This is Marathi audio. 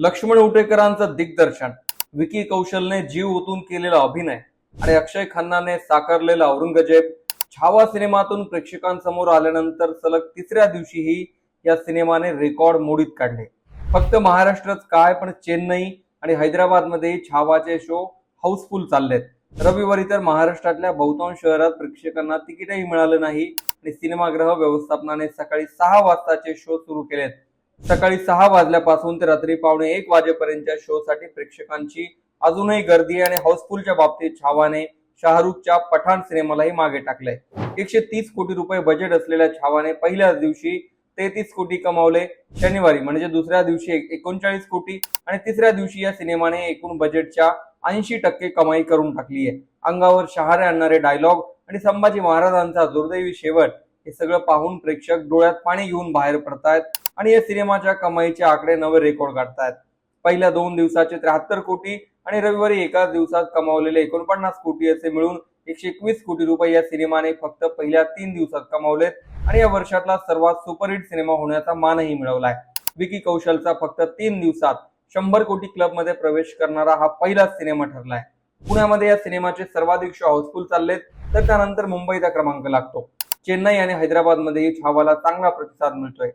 लक्ष्मण उटेकरांचं दिग्दर्शन, विकी कौशलने जीव ओतून केलेला अभिनय आणि अक्षय खन्नाने साकारलेला औरंगजेब छावा सिनेमातून प्रेक्षकांसमोर आल्यानंतर सलग तिसऱ्या दिवशीही या सिनेमाने रेकॉर्ड मोडीत काढले. फक्त महाराष्ट्रच काय पण चेन्नई आणि हैदराबादमध्ये छावाचे शो हाऊसफुल चाललेत. रविवारी तर महाराष्ट्रातल्या बहुतांश शहरात प्रेक्षकांना तिकीटही मिळालं नाही आणि सिनेमागृह व्यवस्थापनाने सकाळी 6 वाजताचे शो सुरू केलेत. सकाळी 6 वाजल्यापासून ते रात्री 1:15 वाजेपर्यंतच्या शो साठी प्रेक्षकांची अजूनही गर्दी आणि हाऊसफुलच्या बाबतीत छावाने शाहरुखच्या पठाण सिनेमालाही मागे टाकलंय. 130 कोटी रुपये बजेट असलेल्या छावाने पहिल्याच दिवशी 33 कोटी कमावले. शनिवारी म्हणजे दुसऱ्या दिवशी 39 कोटी आणि तिसऱ्या दिवशी या सिनेमाने एकूण बजेटच्या 80% कमाई करून टाकली आहे. अंगावर शहारे आणणारे डायलॉग आणि संभाजी महाराजांचा दुर्दैवी शेवट हे सगळं पाहून प्रेक्षक डोळ्यात पाणी घेऊन बाहेर पडतायत आणि या सिनेमाच्या कमाईचे आकडे नवे रेकॉर्ड गाठतायत. पहिल्या 2 दिवसाचे 73 कोटी आणि रविवारी एकाच दिवसात कमावलेले 49 कोटी असे मिळून 121 कोटी रुपये या सिनेमाने फक्त पहिल्या 3 दिवसात कमावलेत आणि या वर्षातला सर्वात सुपरहिट सिनेमा होण्याचा मानही मिळवलाय. विकी कौशलचा फक्त 3 दिवसात 100 कोटी क्लब मध्ये प्रवेश करणारा हा पहिलाच सिनेमा ठरलाय. पुण्यामध्ये या सिनेमाचे सर्वाधिक शो हाऊसफुल चाललेत, तर त्यानंतर मुंबईचा क्रमांक लागतो. चेन्नई आणि हैदराबाद मध्येही छावाला चांगला प्रतिसाद मिळतोय.